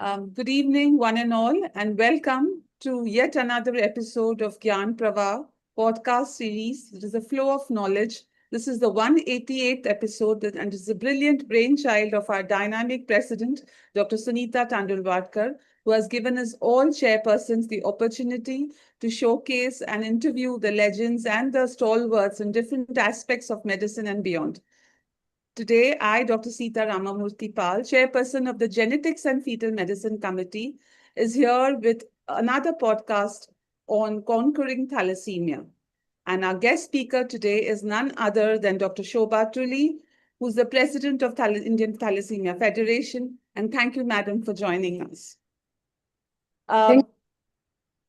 Good evening, one and all, and welcome to yet another episode of Gyan Pravah podcast series. It is a flow of knowledge. This is the 188th episode, and it's a brilliant brainchild of our dynamic president, Dr. Sunita Tandulwadkar, who has given us all chairpersons the opportunity to showcase and interview the legends and the stalwarts in different aspects of medicine and beyond. Today, I, Dr. Sita Ramamurthy Pal, Chairperson of the Genetics and Fetal Medicine Committee, is here with another podcast on conquering thalassemia. And our guest speaker today is none other than Dr. Shobha Tully, who's the President of Indian Thalassemia Federation. And thank you, Madam, for joining us.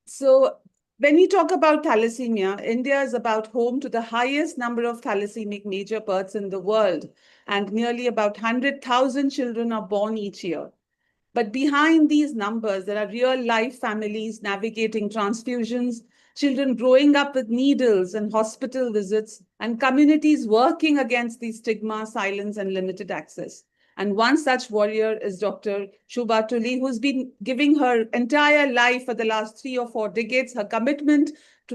So when we talk about thalassemia, India is about home to the highest number of thalassemic major births in the world, and nearly about 100,000 children are born each year. But behind these numbers, there are real-life families navigating transfusions, children growing up with needles and hospital visits, and communities working against the stigma, silence, and limited access. And one such warrior is Dr. Shobha Tully, who's been giving her entire life for the last 3 or 4 decades, her commitment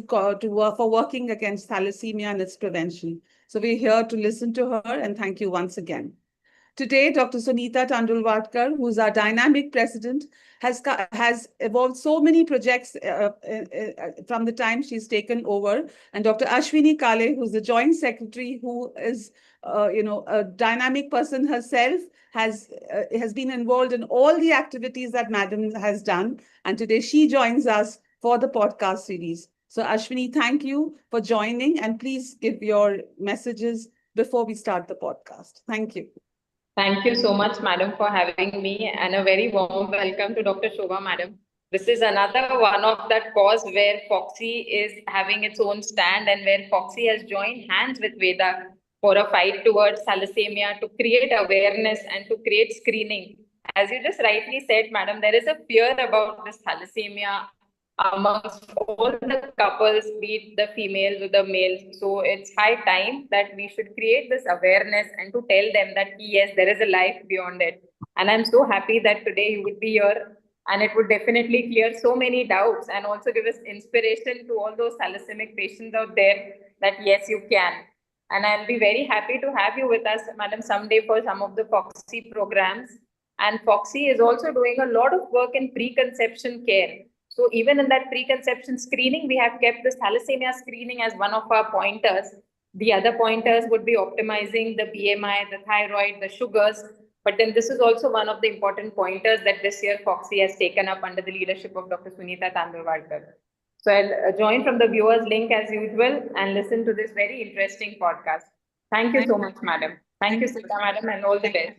for working against thalassemia and its prevention. So we're here to listen to her, and thank you once again. Today, Dr. Sunita Tandulwadkar, who's our dynamic president, has evolved so many projects from the time she's taken over. And Dr. Ashwini Kale, who's the joint secretary, who is a dynamic person herself, has been involved in all the activities that Madam has done. And today she joins us for the podcast series. So Ashwini, thank you for joining, and please give your messages before we start the podcast. Thank you. Thank you so much, Madam, for having me, and a very warm welcome to Dr. Shobha, Madam. This is another one of that cause where Fogsi is having its own stand, and where Fogsi has joined hands with Veda for a fight towards thalassemia, to create awareness and to create screening. As you just rightly said, Madam, there is a fear about this thalassemia amongst all the couples, be it the females or the males. So it's high time that we should create this awareness and to tell them that yes, there is a life beyond it. And I'm so happy that today you would be here, and it would definitely clear so many doubts and also give us inspiration to all those thalassemic patients out there that yes, you can. And I'll be very happy to have you with us, Madam, someday for some of the Fogsi programs. And Fogsi is also doing a lot of work in preconception care. So even in that preconception screening, we have kept this thalassemia screening as one of our pointers. The other pointers would be optimizing the BMI, the thyroid, the sugars. But then this is also one of the important pointers that this year Fogsi has taken up under the leadership of Dr. Sunita Tandulwadkar. So I'll join from the viewers link as usual and listen to this very interesting podcast. Thank you so much, Madam. Thank you, Sita, Madam, and all the best.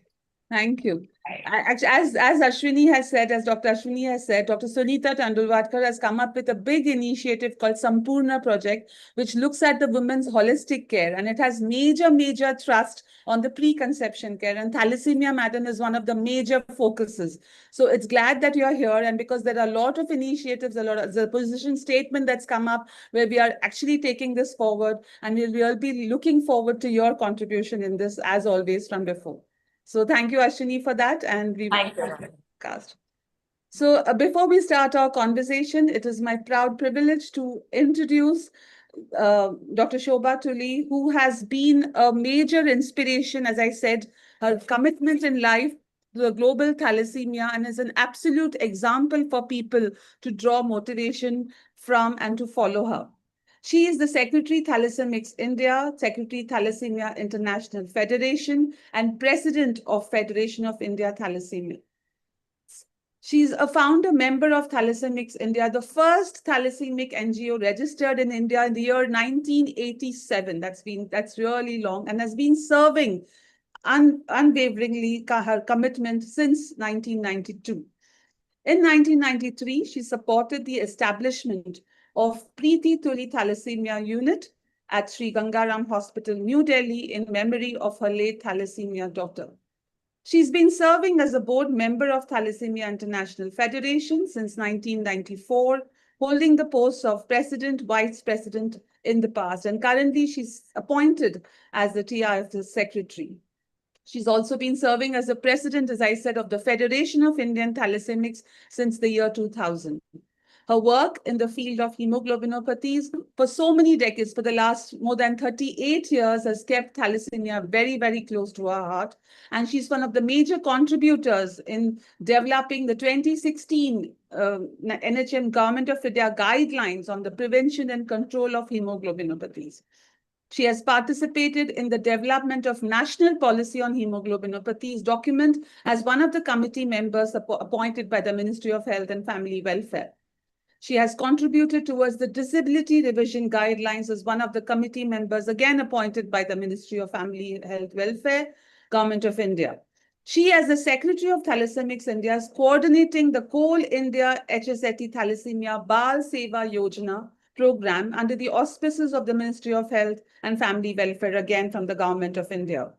Thank you. As Ashwini has said, as Dr. Ashwini has said, Dr. Sunita Tandulwadkar has come up with a big initiative called Sampurna Project, which looks at the women's holistic care, and it has major thrust on the preconception care. And thalassemia, Madam, is one of the major focuses. So it's glad that you're here, and because there are a lot of initiatives, a lot of the position statement that's come up where we are actually taking this forward, and we'll be looking forward to your contribution in this as always from before. So thank you, Ashwini, for that. And we will podcast. So before we start our conversation, it is my proud privilege to introduce Dr. Shobha Tully, who has been a major inspiration, as I said, her commitment in life to the global thalassemia, and is an absolute example for people to draw motivation from and to follow her. She is the Secretary Thalassemia India, Secretary Thalassemia International Federation, and President of Federation of India Thalassemia. She is a founder member of Thalassemia India, the first thalassemic NGO registered in India in the year 1987. That's really long, and has been serving unwaveringly her commitment since 1992. In 1993, she supported the establishment of Preeti Tully Thalassemia Unit at Sri Gangaram Hospital, New Delhi, in memory of her late thalassemia daughter. She's been serving as a board member of Thalassemia International Federation since 1994, holding the posts of President, Vice President in the past, and currently she's appointed as the TIF Secretary. She's also been serving as the president, as I said, of the Federation of Indian Thalassemics since the year 2000. Her work in the field of hemoglobinopathies for so many decades, for the last more than 38 years, has kept thalassemia very, very close to her heart. And she's one of the major contributors in developing the 2016 NHM Government of India guidelines on the prevention and control of hemoglobinopathies. She has participated in the development of National Policy on Hemoglobinopathies document as one of the committee members appointed by the Ministry of Health and Family Welfare. She has contributed towards the Disability Revision Guidelines as one of the committee members, again appointed by the Ministry of Family Health Welfare, Government of India. She, as the Secretary of Thalassemics India, is coordinating the Coal India HSAT Thalassemia Bal Seva Yojana program under the auspices of the Ministry of Health and Family Welfare, again from the Government of India.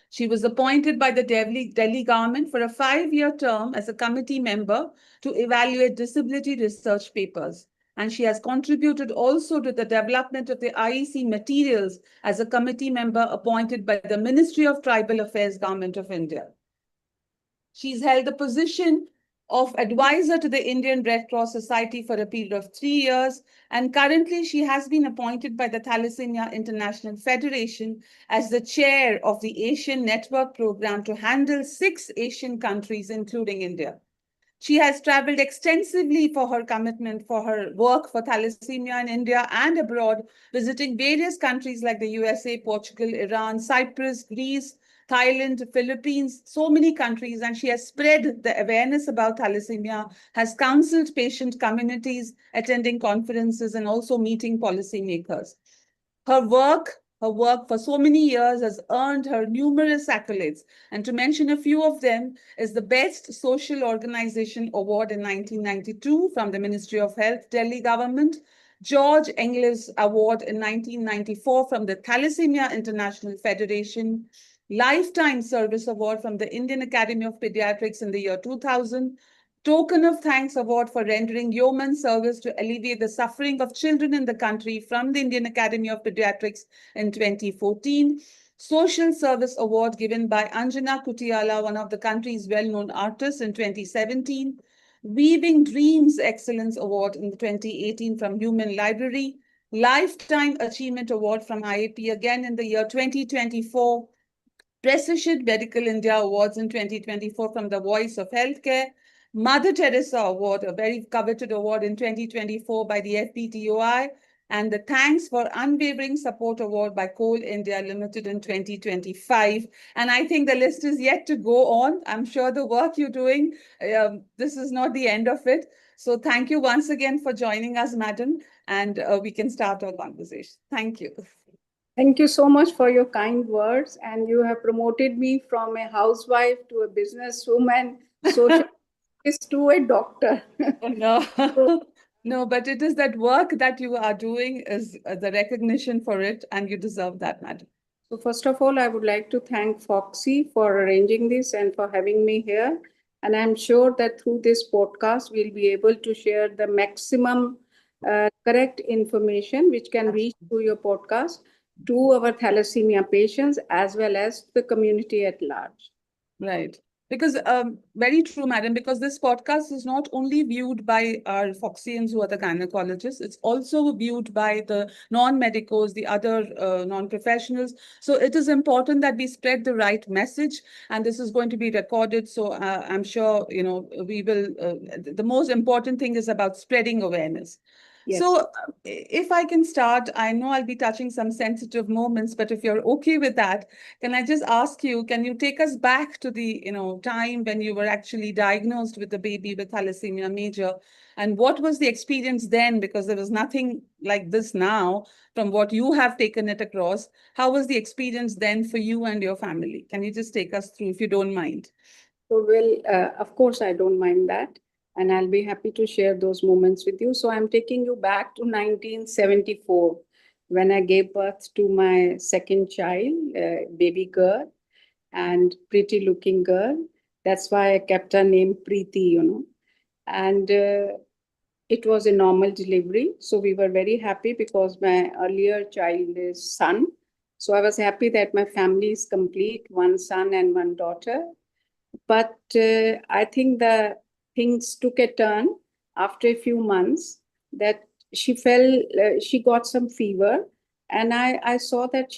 She was appointed by the Delhi government for a 5-year term as a committee member to evaluate disability research papers. And she has contributed also to the development of the IEC materials as a committee member appointed by the Ministry of Tribal Affairs, Government of India. She's held the position of advisor to the Indian Red Cross Society for a period of 3 years. And currently she has been appointed by the Thalassemia International Federation as the chair of the Asian Network Program to handle 6 Asian countries, including India. She has traveled extensively for her commitment, for her work for thalassemia in India and abroad, visiting various countries like the USA, Portugal, Iran, Cyprus, Greece, Thailand, Philippines, so many countries, and she has spread the awareness about thalassemia, has counseled patient communities, attending conferences, and also meeting policymakers. Her work for so many years has earned her numerous accolades. And to mention a few of them is the Best Social Organization Award in 1992 from the Ministry of Health, Delhi government, George Engels Award in 1994 from the Thalassemia International Federation, Lifetime Service Award from the Indian Academy of Pediatrics in the year 2000, Token of Thanks Award for rendering yeoman service to alleviate the suffering of children in the country from the Indian Academy of Pediatrics in 2014, Social Service Award given by Anjana Kutiala, one of the country's well-known artists, in 2017, Weaving Dreams Excellence Award in 2018 from Human Library, Lifetime Achievement Award from IAP again in the year 2024, Precision Medical India Awards in 2024 from the Voice of Healthcare, Mother Teresa Award, a very coveted award in 2024 by the FPTOI, and the Thanks for Unwavering Support Award by Coal India Limited in 2025. And I think the list is yet to go on. I'm sure the work you're doing, this is not the end of it. So thank you once again for joining us, madam, and we can start our conversation. Thank you. Thank you so much for your kind words. And you have promoted me from a housewife to a businesswoman, social to a doctor. No, no, but it is that work that you are doing is the recognition for it, and you deserve that, madam. So first of all, I would like to thank Foxy for arranging this and for having me here. And I'm sure that through this podcast, we'll be able to share the maximum correct information which can reach through your podcast to our thalassemia patients as well as the community at large. Right. Because very true, madam, because this podcast is not only viewed by our Foxians who are the gynecologists, it's also viewed by the non-medicos, the other non-professionals. So it is important that we spread the right message, and this is going to be recorded. So I'm sure, you know, we will, the most important thing is about spreading awareness. Yes. So if I can start, I know I'll be touching some sensitive moments, but if you're okay with that, can I just ask you, can you take us back to the, you know, time when you were actually diagnosed with the baby with thalassemia major? And what was the experience then? Because there was nothing like this now from what you have taken it across. How was the experience then for you and your family? Can you just take us through, if you don't mind? So, well, of course, I don't mind that. And I'll be happy to share those moments with you. So I'm taking you back to 1974 when I gave birth to my second child, baby girl, and pretty looking girl. That's why I kept her name Preeti, you know. And it was a normal delivery. So we were very happy because my earlier child is son. So I was happy that my family is complete, one son and one daughter. But I think the things took a turn after a few months that she got some fever, and I saw that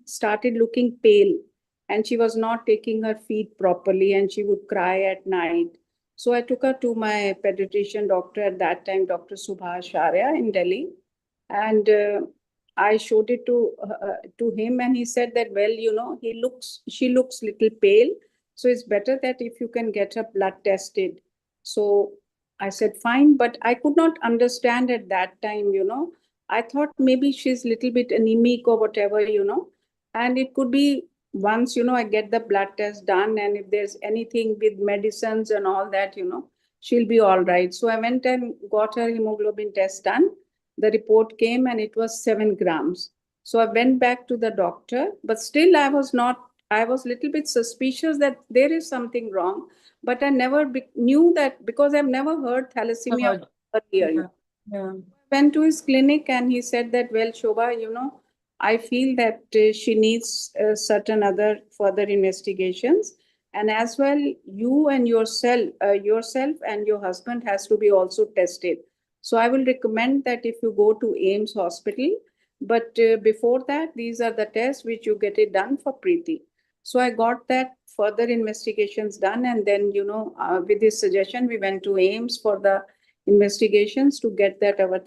started looking pale, and she was not taking her feed properly, and she would cry at night. So I took her to my pediatrician doctor at that time, Dr. Subhash Arya in Delhi, and I showed it to him, and he said that, well, she looks little pale, so it's better that if you can get her blood tested. So I said fine, but I could not understand at that time. I thought maybe she's little bit anemic or whatever, and it could be once I get the blood test done, and if there's anything with medicines and all that, she'll be all right. So I went and got her hemoglobin test done. The report came and it was 7 grams. So I went back to the doctor, but still I was a little bit suspicious that there is something wrong, but I never knew that because I've never heard thalassemia earlier. Yeah. Went to his clinic and he said that, well, Shobha, I feel that she needs certain other further investigations. And as well, you and yourself and your husband has to be also tested. So I will recommend that if you go to AIMS hospital, but before that, these are the tests which you get it done for Preeti. So I got that further investigations done. And then, with this suggestion, we went to AIMS for the investigations to get that our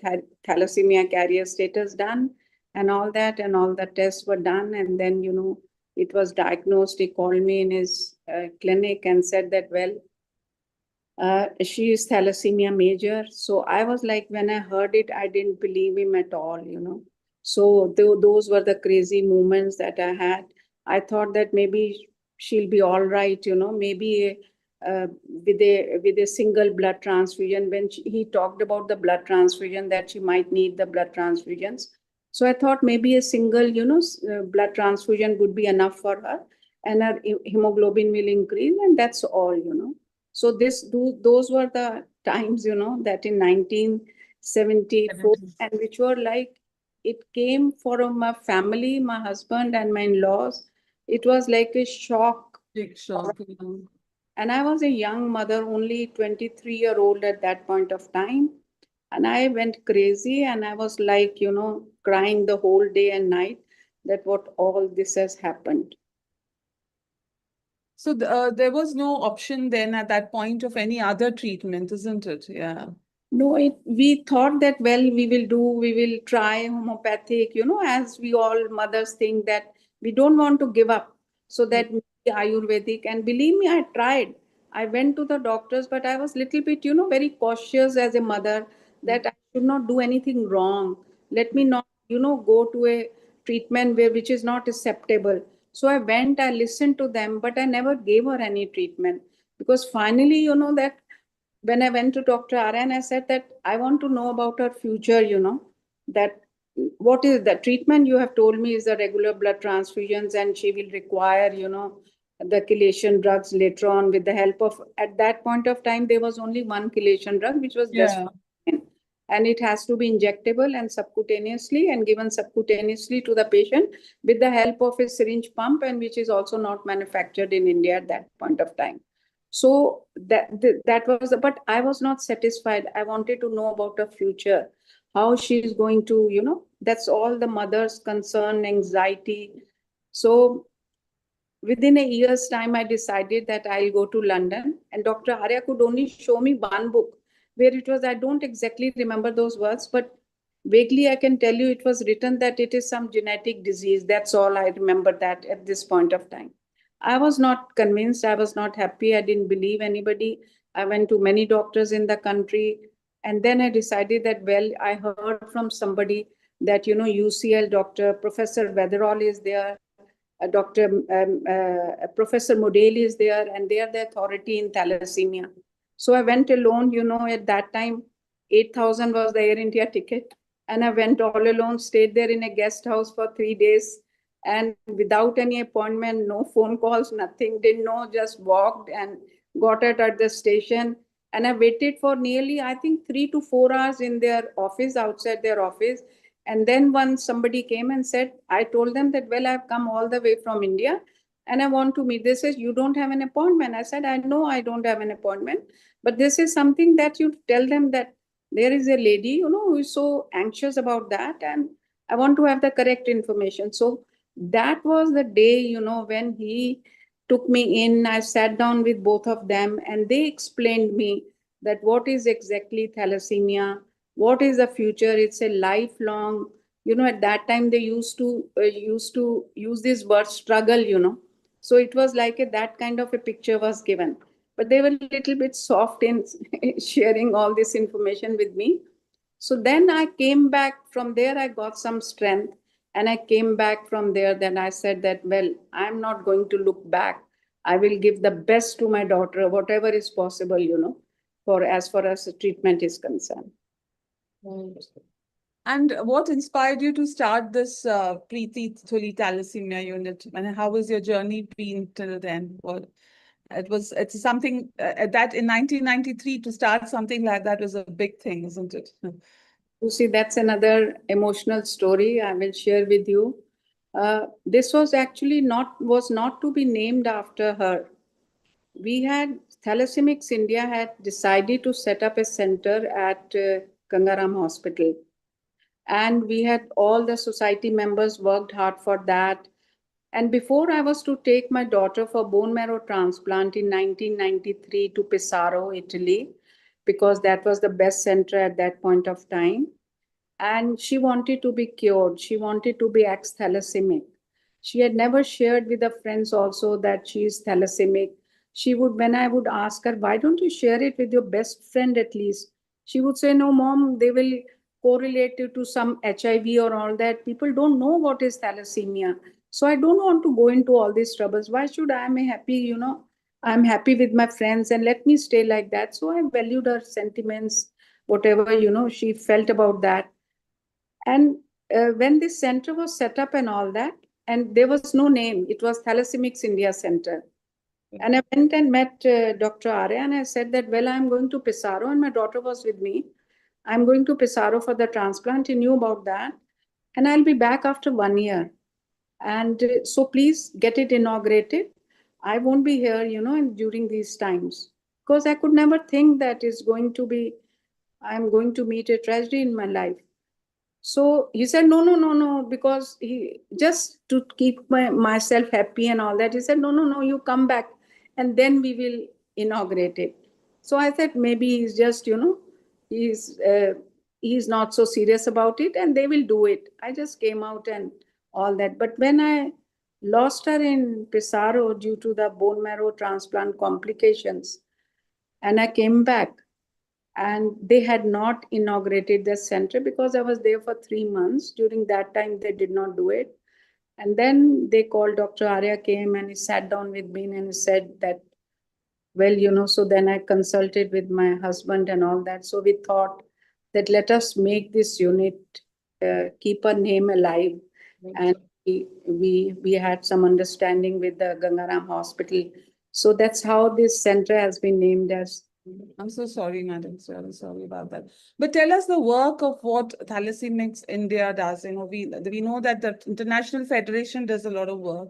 thalassemia carrier status done and all that, and all the tests were done. And then, it was diagnosed. He called me in his clinic and said that, well, she is thalassemia major. So I was like, when I heard it, I didn't believe him at all, So those were the crazy moments that I had. I thought that maybe she'll be all right, maybe with a single blood transfusion. When he talked about the blood transfusion, that she might need the blood transfusions. So I thought maybe a single, blood transfusion would be enough for her, and her hemoglobin will increase, and that's all, So those were the times, that in 1974, and which were like, it came from my family, my husband and my in-laws. It was like a shock. Big shock. And I was a young mother, only 23-year-old at that point of time. And I went crazy, and I was like, crying the whole day and night that what all this has happened. So there was no option then at that point of any other treatment, isn't it? Yeah. No, we thought that, well, we will try homeopathic, as we all mothers think that we don't want to give up. So that Ayurvedic, and believe me, I tried. I went to the doctors, but I was little bit, very cautious as a mother that I should not do anything wrong. Let me not, go to a treatment which is not acceptable. So I went, I listened to them, but I never gave her any treatment, because finally, that when I went to Dr. Arya and I said that I want to know about her future, that what is the treatment you have told me is the regular blood transfusions, and she will require, the chelation drugs later on with the help of, at that point of time, there was only one chelation drug, which was just, and it has to be injectable and subcutaneously and given subcutaneously to the patient with the help of a syringe pump, and which is also not manufactured in India at that point of time. So that was, but I was not satisfied. I wanted to know about her future, how she is going to, that's all the mother's concern, anxiety. So within a year's time, I decided that I'll go to London, and Dr. Arya could only show me one book where it was, I don't exactly remember those words, but vaguely I can tell you it was written that it is some genetic disease. That's all I remember that at this point of time. I was not convinced. I was not happy. I didn't believe anybody. I went to many doctors in the country. And then I decided that, well, I heard from somebody that, UCL doctor, Professor Weatherall is there, Professor Model is there, and they are the authority in thalassemia. So I went alone, at that time, 8,000 was the Air India ticket. And I went all alone, stayed there in a guest house for 3 days. And without any appointment, no phone calls, nothing, didn't know, just walked and got it at the station. And I waited for nearly, I think, 3 to 4 hours in their office, outside their office. And then once somebody came and said, I told them that, well, I've come all the way from India and I want to meet. They said, you don't have an appointment. I said, I know I don't have an appointment, but this is something that you tell them that there is a lady, who is so anxious about that. And I want to have the correct information. So that was the day, when he took me in. I sat down with both of them and they explained me that what is exactly thalassemia, what is the future. It's a lifelong, at that time they used to use this word struggle, so it was like that kind of a picture was given, but they were a little bit soft in sharing all this information with me. So then I came back from there. I got some strength and I came back from there. Then I said that, well, I'm not going to look back. I will give the best to my daughter, whatever is possible, for as far as the treatment is concerned. And what inspired you to start this Preeti Thuli Thalassemia unit? And how was your journey been till then? It's something that in 1993 to start something like that was a big thing, isn't it? You see, that's another emotional story I will share with you. This was actually not to be named after her. We had Thalassemia India had decided to set up a center at Gangaram Hospital. And we had all the society members worked hard for that. And before I was to take my daughter for bone marrow transplant in 1993 to Pesaro, Italy, because that was the best center at that point of time. And she wanted to be cured. She wanted to be ex-thalassemic. She had never shared with her friends also that she is thalassemic. She would, when I would ask her, why don't you share it with your best friend at least? She would say, no, mom, they will correlate it to some HIV or all that. People don't know what is thalassemia. So I don't want to go into all these troubles. Why should I am happy, I'm happy with my friends and let me stay like that. So I valued her sentiments, whatever, she felt about that. And when this center was set up and all that, and there was no name, it was Thalassemia India Center. And I went and met Dr. Arya and I said that, well, I'm going to Pesaro and my daughter was with me. I'm going to Pesaro for the transplant. He knew about that. And I'll be back after 1 year. And so please get it inaugurated. I won't be here, during these times. Because I could never think that I'm going to meet a tragedy in my life. So he said, no, because he just to keep myself happy and all that. He said, no, you come back and then we will inaugurate it. So I said, maybe he's just, he's not so serious about it and they will do it. I just came out and all that. But when I lost her in Pesaro due to the bone marrow transplant complications, and I came back, and they had not inaugurated the center because I was there for 3 months. During that time, they did not do it. And then they called Dr. Arya came and he sat down with me and he said that, well, so then I consulted with my husband and all that. So we thought that let us make this unit, keep our name alive. And we had some understanding with the Gangaram Hospital. So that's how this center has been named as. I'm so sorry, madam. Sorry about that. But tell us the work of what Thalassemia India does. We know that the International Federation does a lot of work,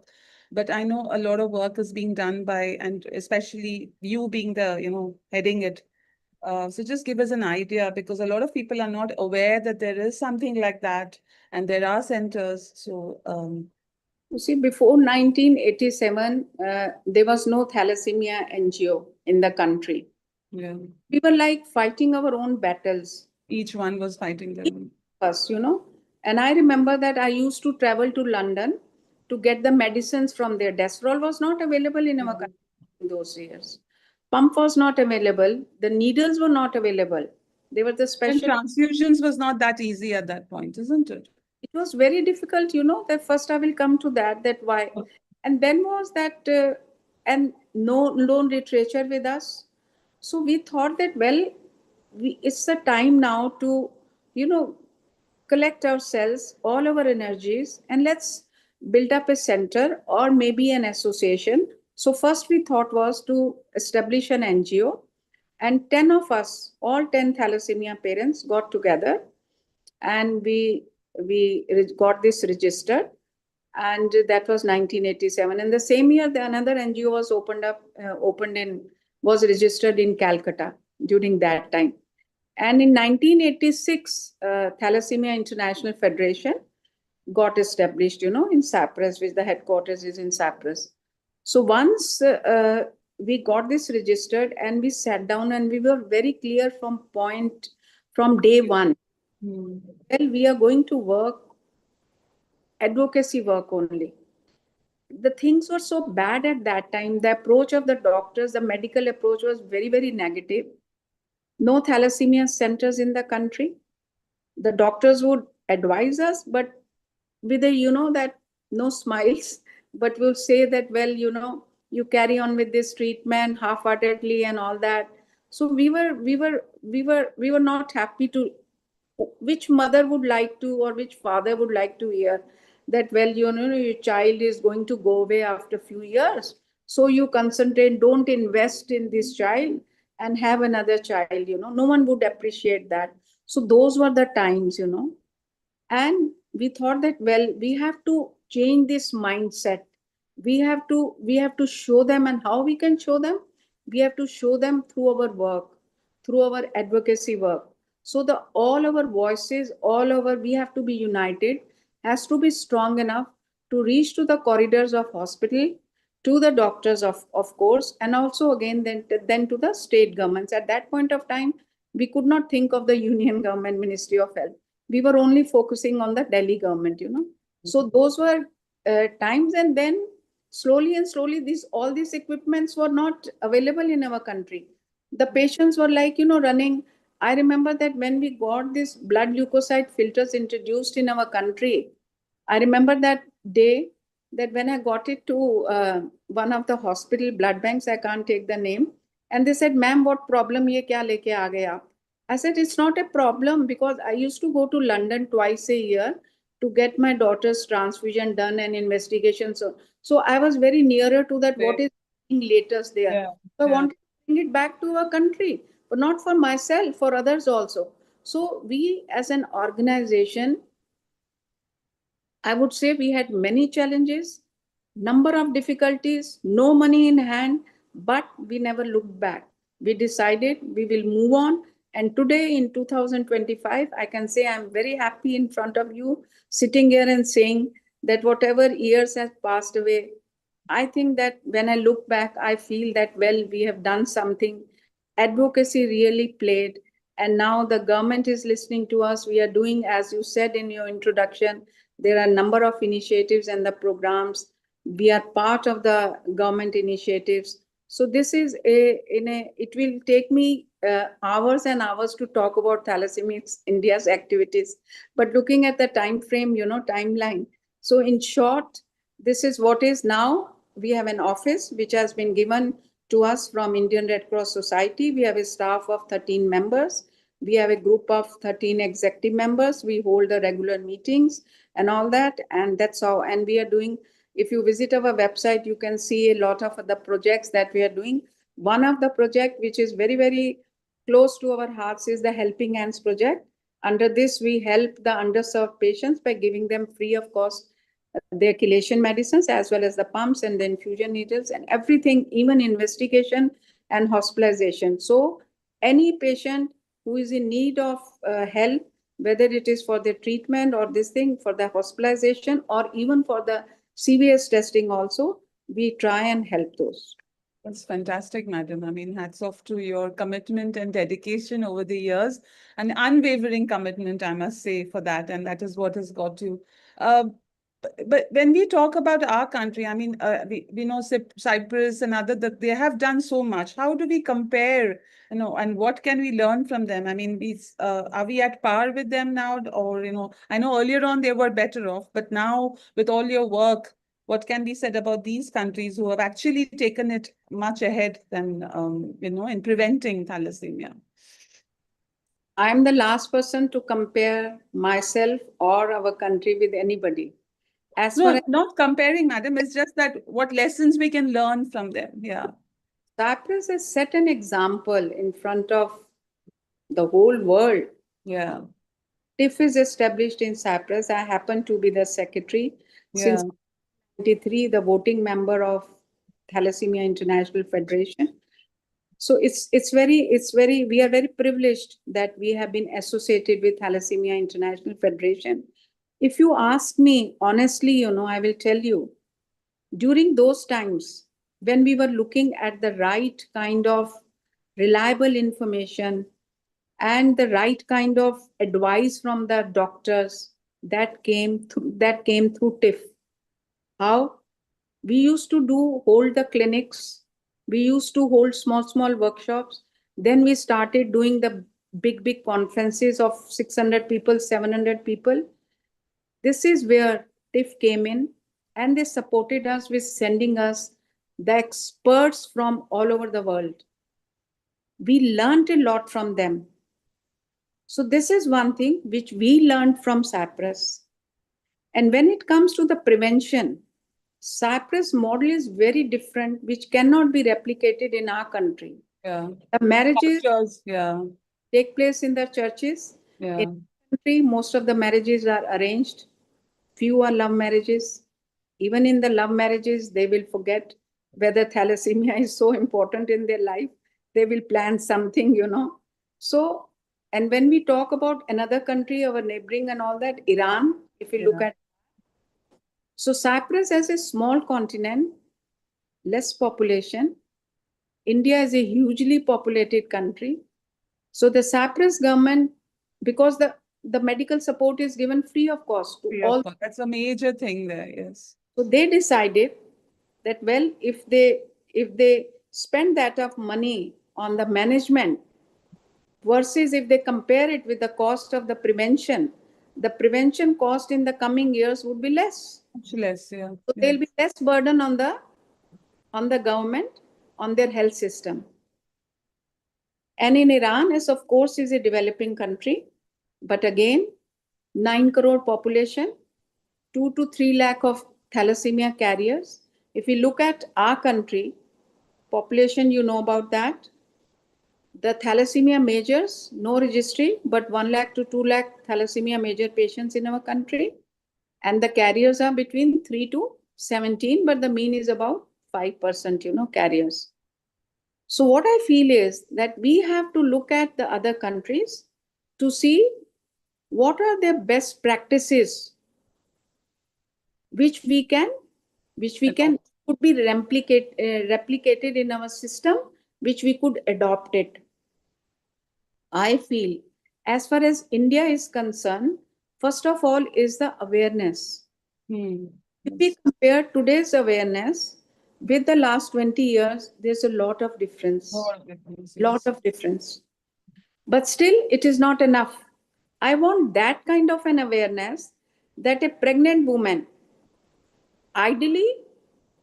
but I know a lot of work is being done by, and especially you being the, heading it. So just give us an idea, because a lot of people are not aware that there is something like that and there are centers. So, you see, before 1987, there was no thalassemia NGO in the country. yeah, We were like fighting our own battles. each one was fighting them. Us, And I remember that I used to travel to London to get the medicines from there. Desferol was not available in our country in those years. Pump was not available. The needles were not available. They were the And special. transfusions was not that easy at that point, isn't it? It was very difficult, that first I will come to that why. And then was that, and no known literature with us. So we thought that, well, it's the time now to, collect ourselves, all our energies, and let's build up a center or maybe an association. So first we thought was to establish an NGO, and 10 of us, all 10 thalassemia parents got together and we got this registered, and that was 1987. And the same year, another NGO was was registered in Calcutta during that time. And in 1986, Thalassemia International Federation got established, in Cyprus, which the headquarters is in Cyprus. So once we got this registered, and we sat down, and we were very clear from day one. Well, we are going to work advocacy work only. The things were so bad at that time. The approach of the doctors, the medical approach was very, very negative. No thalassemia centers in the country. The doctors would advise us, but with that no smiles, but will say that, well, you carry on with this treatment half-heartedly and all that. So we were not happy to. Which mother would like to, or which father would like to hear that, well, your child is going to go away after a few years, so you concentrate, don't invest in this child and have another child. No one would appreciate that. So those were the times. And we thought that, well, we have to change this mindset. We have to show them. And how we can show them? We have to show them through our work, through our advocacy work. So all our voices, we have to be united, has to be strong enough to reach to the corridors of hospital, to the doctors, of course, and also again then to the state governments. At that point of time, we could not think of the union government, Ministry of Health. We were only focusing on the Delhi government. So those were times, and then slowly, all these equipments were not available in our country. The patients were like, running. I remember that when we got this blood leukocyte filters introduced in our country, I remember that day, that when I got it to one of the hospital blood banks, I can't take the name, and they said, ma'am, what problem ye kya leke aa gaye aap? I said, it's not a problem, because I used to go to London twice a year to get my daughter's transfusion done and investigation. So I was very nearer to that, what is latest there. Yeah. So I wanted to bring it back to our country, but not for myself, for others also. So we, as an organization, I would say we had many challenges, number of difficulties, no money in hand, but we never looked back. We decided we will move on. And today in 2025, I can say I'm very happy in front of you, sitting here and saying that whatever years have passed away, I think that when I look back, I feel that, well, we have done something. Advocacy really played. And now the government is listening to us. We are doing, as you said in your introduction, there are a number of initiatives and the programs. We are part of the government initiatives. So this is it will take me hours and hours to talk about Thalassemia India's activities. But looking at the time frame, timeline. So in short, this is what is now. We have an office which has been given to us from Indian Red Cross Society. We have a staff of 13 members. We have a group of 13 executive members. We hold the regular meetings and all that. And that's how, and we are doing, if you visit our website, you can see a lot of the projects that we are doing. One of the project which is very, very close to our hearts is the Helping Hands project. Under this, we help the underserved patients by giving them free of cost their chelation medicines, as well as the pumps and the infusion needles and everything, even investigation and hospitalization. So any patient who is in need of help, whether it is for the treatment or this thing, for the hospitalization, or even for the CVS testing also, we try and help those. That's fantastic, madam. I mean, hats off to your commitment and dedication over the years, an unwavering commitment, I must say, for that. And that is what has got you. But when we talk about our country, I mean, we know Cyprus and other, that they have done so much. How do we compare, and what can we learn from them? I mean, are we at par with them now? Or, I know earlier on they were better off, but now with all your work, what can be said about these countries who have actually taken it much ahead than, in preventing thalassemia? I'm the last person to compare myself or our country with anybody. No, not comparing, madam. It's just that what lessons we can learn from them. Yeah. Cyprus has set an example in front of the whole world. Yeah. TIFF is established in Cyprus. I happen to be the secretary. Yeah. Since 1993, the voting member of Thalassemia International Federation. So we are very privileged that we have been associated with Thalassemia International Federation. If you ask me honestly, I will tell you, during those times when we were looking at the right kind of reliable information and the right kind of advice from the doctors that came through TIFF. How we used to hold the clinics, we used to hold small workshops. Then we started doing the big conferences of 600 people, 700 people. This is where TIFF came in, and they supported us with sending us the experts from all over the world. We learned a lot from them. So this is one thing which we learned from Cyprus. And when it comes to the prevention, Cyprus model is very different, which cannot be replicated in our country. Yeah. The marriages Cultures, yeah. take place in the churches. Yeah. In the country, most of the marriages are arranged. Few are love marriages. Even in the love marriages, they will forget whether thalassemia is so important in their life. They will plan something. So, and when we talk about another country, our neighboring and all that, Iran, if you look Yeah. at, so Cyprus as a small continent, less population. India is a hugely populated country. So the Cyprus government, because the medical support is given free of cost to Free of all. cost. That's a major thing there, yes. So they decided that, well, if they spend that of money on the management versus if they compare it with the cost of the prevention cost in the coming years would be less. Much less, yeah. So there'll be less burden on the government, on their health system. And in Iran, as of course, is a developing country, but again, 9 crore population, 2 to 3 lakh of thalassemia carriers. If we look at our country, population, you know about that. The thalassemia majors, no registry, but 1 lakh to 2 lakh thalassemia major patients in our country. And the carriers are between 3 to 17, but the mean is about 5%, carriers. So what I feel is that we have to look at the other countries to see what are their best practices, which we can could be replicated in our system, which we could adopt it. I feel, as far as India is concerned, first of all is the awareness. If we compare today's awareness with the last 20 years, there's a lot of difference. Lot of difference. But still, it is not enough. I want that kind of an awareness that a pregnant woman, ideally,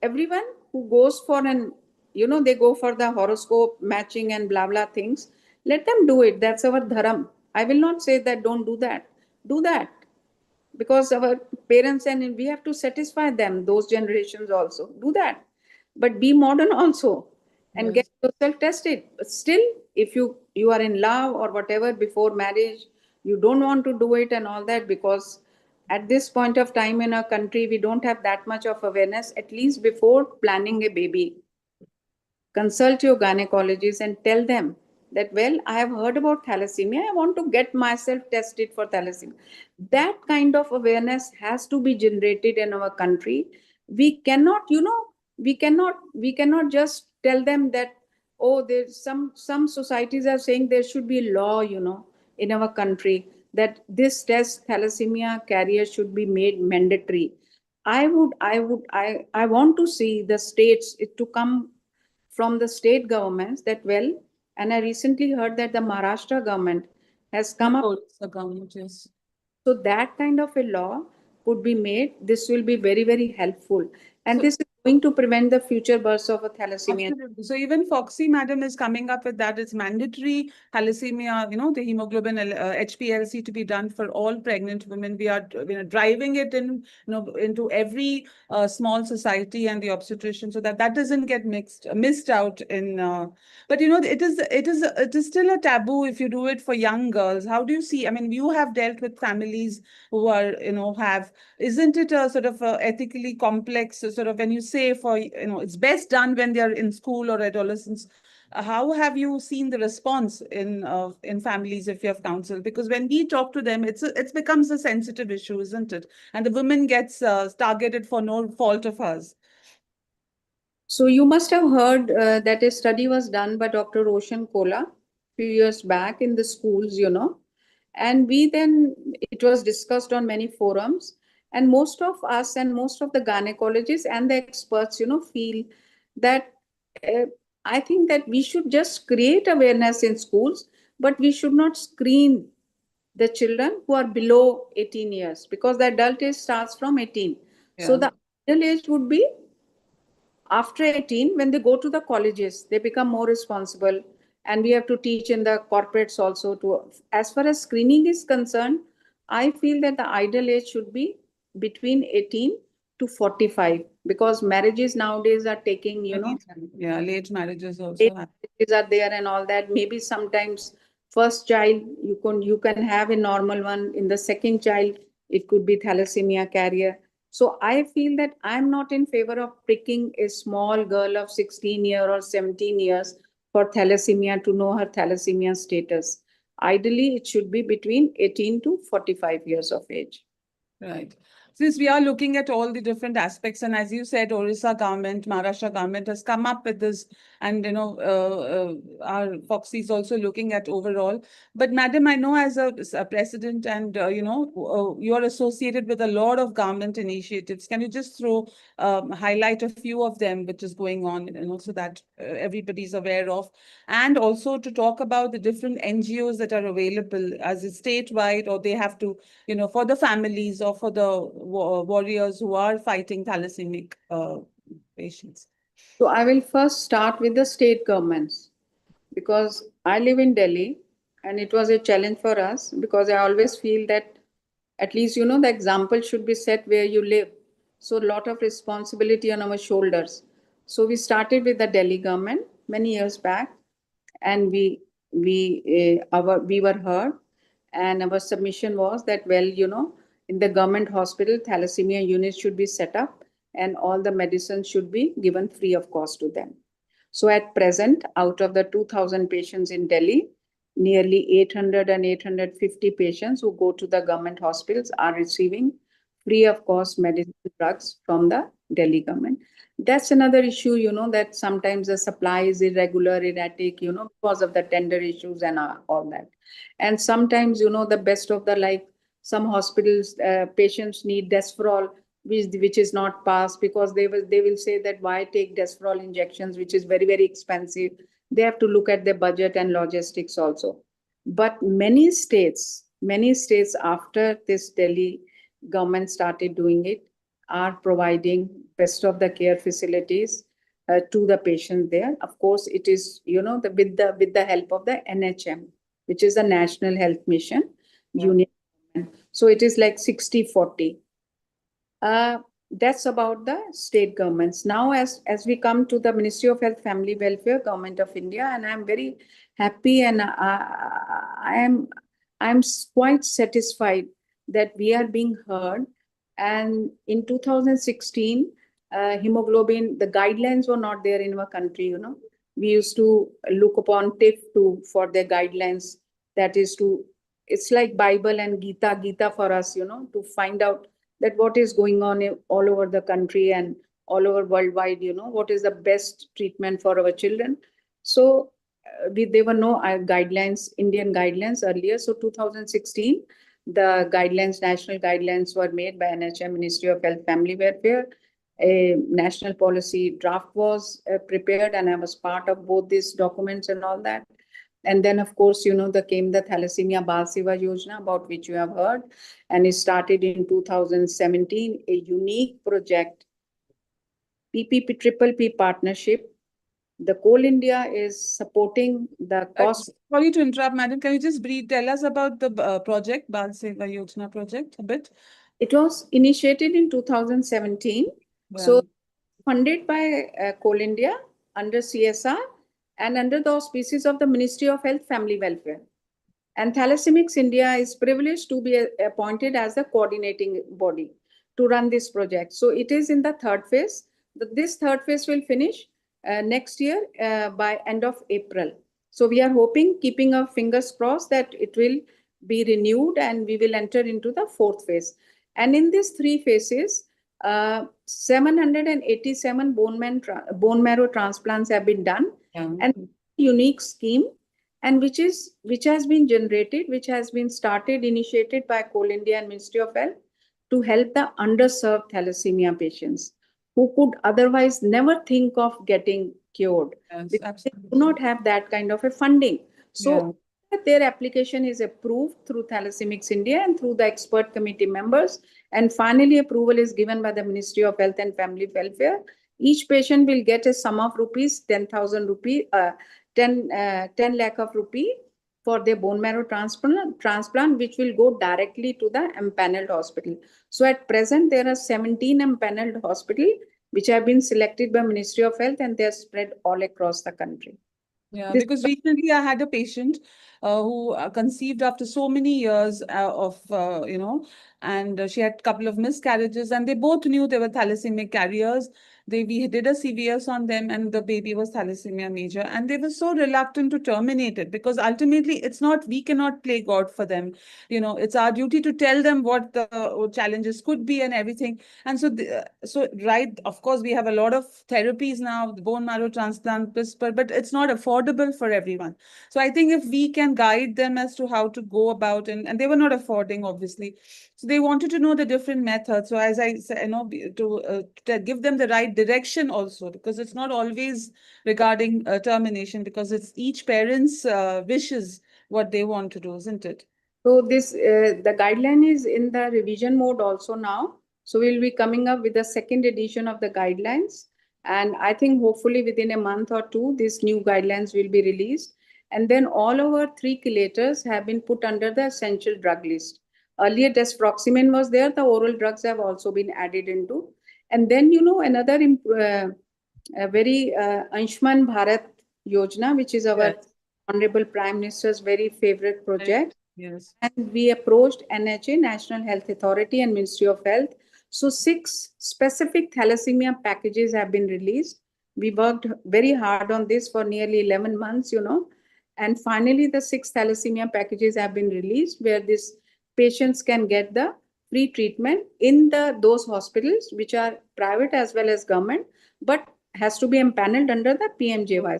everyone who goes for they go for the horoscope matching and blah, blah things, let them do it. That's our dharam. I will not say that don't do that. Do that. Because our parents and we have to satisfy them, those generations also. Do that. But be modern also and get yourself tested. But still, if you are in love or whatever before marriage, you don't want to do it and all that, because at this point of time in our country, we don't have that much of awareness. At least before planning a baby, consult your gynecologist and tell them that, well, I have heard about thalassemia. I want to get myself tested for thalassemia. That kind of awareness has to be generated in our country. We cannot, we cannot just tell them that, oh, there's some societies are saying there should be a law, in our country that this test thalassemia carrier should be made mandatory. I want to see the states to come from the state governments that, well, and I recently heard that the Maharashtra government has come up. The government, yes. So that kind of a law could be made. This will be very, very helpful. And this is going to prevent the future births of a thalassemia. Absolutely. So even Foxy madam is coming up with that. It's mandatory thalassemia, the hemoglobin HPLC to be done for all pregnant women. We are driving it into every small society and the obstetrician, so that doesn't get missed out in. But it is still a taboo if you do it for young girls. How do you see? I mean, you have dealt with families who are isn't it a sort of ethically complex sort of when you say it's best done when they're in school or adolescence? How have you seen the response in families if you have counseled? Because when we talk to them, it becomes a sensitive issue, isn't it? And the woman gets targeted for no fault of hers. So you must have heard that a study was done by Dr. Roshan Kola few years back in the schools, and it was discussed on many forums, and most of us and most of the gynecologists and the experts, feel that I think that we should just create awareness in schools, but we should not screen the children who are below 18 years because the adult age starts from 18. Yeah. So the ideal age would be after 18, when they go to the colleges, they become more responsible. And we have to teach in the corporates also as far as screening is concerned, I feel that the ideal age should be between 18 to 45 because marriages nowadays are taking, Yeah, late marriages also late happen. marriages are there and all that. Maybe sometimes first child, you can have a normal one. In the second child, it could be thalassemia carrier. So I feel that I'm not in favor of pricking a small girl of 16 years or 17 years for thalassemia to know her thalassemia status. Ideally, it should be between 18 to 45 years of age. Right. Since we are looking at all the different aspects, and as you said, Orissa government, Maharashtra government has come up with this, and our Foxy is also looking at overall. But Madam, I know as a president, and you are associated with a lot of government initiatives. Can you just highlight a few of them which is going on, so that everybody's aware of, and also to talk about the different NGOs that are available as a statewide, or they have to, for the families or for the warriors who are fighting thalassemia patients? So I will first start with the state governments because I live in Delhi and it was a challenge for us because I always feel that at least, the example should be set where you live. So a lot of responsibility on our shoulders. So we started with the Delhi government many years back and we were heard and our submission was that, well, in the government hospital, thalassemia units should be set up and all the medicines should be given free of cost to them. So at present, out of the 2,000 patients in Delhi, nearly 800 and 850 patients who go to the government hospitals are receiving free of cost medicine drugs from the Delhi government. That's another issue, that sometimes the supply is irregular, erratic, because of the tender issues and all that. And sometimes, the best of some hospitals, patients need Desferol, which is not passed because they will say that why take Desferol injections, which is very, very expensive. They have to look at their budget and logistics also. But many states after this Delhi government started doing it, are providing best of the care facilities to the patient there. Of course, it is, with the help of the NHM, which is the National Health Mission Union. So it is like 60-40. That's about the state governments. Now, as we come to the Ministry of Health, Family Welfare, Government of India, and I'm very happy and I'm quite satisfied that we are being heard. And in 2016, hemoglobin, the guidelines were not there in our country. We used to look upon TIF for their guidelines. That is it's like Bible and Gita for us, to find out that what is going on all over the country and all over worldwide, what is the best treatment for our children. So there were no guidelines, Indian guidelines earlier. So 2016, the national guidelines were made by NHM, Ministry of Health, Family Welfare. A national policy draft was prepared and I was part of both these documents and all that. And then, of course, came the Thalassemia Bal Seva Yojana, about which you have heard. And it started in 2017, a unique project PPP Triple P partnership. The Coal India is supporting the cost. Sorry to interrupt, madam. Can you just tell us about the project, Bal Seva Yojana project, a bit? It was initiated in 2017. Yeah. So funded by Coal India under CSR and under the auspices of the Ministry of Health, Family Welfare. And Thalassemia India is privileged to be appointed as the coordinating body to run this project. So it is in the third phase. This third phase will finish next year by end of April. So we are hoping, keeping our fingers crossed, that it will be renewed and we will enter into the fourth phase. And in these three phases, 787 bone marrow transplants have been done. Yeah. And unique scheme, and which has been generated, which has been initiated by Coal India and Ministry of Health to help the underserved thalassemia patients who could otherwise never think of getting cured, Yes, because absolutely. they do not have that kind of a funding. So their application is approved through Thalassemia India and through the expert committee members, and finally approval is given by the Ministry of Health and Family Welfare. Each patient will get a sum of rupees 10,000 rupee, 10 lakh of rupee for their bone marrow transplant, which will go directly to the empaneled hospital. So at present, there are 17 empaneled hospitals which have been selected by Ministry of Health, and they are spread all across the country. Yeah, because recently I had a patient who conceived after so many years and she had a couple of miscarriages, and they both knew they were thalassemia carriers. We did a CVS on them, and the baby was thalassemia major, and they were so reluctant to terminate it because ultimately we cannot play God for them. It's our duty to tell them what the challenges could be and everything. And right, of course, we have a lot of therapies now, the bone marrow transplant, but it's not affordable for everyone. So I think if we can guide them as to how to go about, and they were not affording, obviously. So they wanted to know the different methods. So as I said, to give them the right direction also, because it's not always regarding termination, because it's each parent's wishes, what they want to do, isn't it? So the guideline is in the revision mode also now. So we'll be coming up with the second edition of the guidelines. And I think hopefully within a month or two, these new guidelines will be released. And then all our 3 chelators have been put under the essential drug list. Earlier, desproximine was there. The oral drugs have also been added into. And then, another very Ayushman Bharat Yojana, which is our Honorable Prime Minister's very favorite project. Yes. And we approached NHA, National Health Authority, and Ministry of Health. So 6 specific thalassemia packages have been released. We worked very hard on this for nearly 11 months, and finally the 6 thalassemia packages have been released, where these patients can get the free treatment in those hospitals which are private as well as government, but has to be empaneled under the PMJY.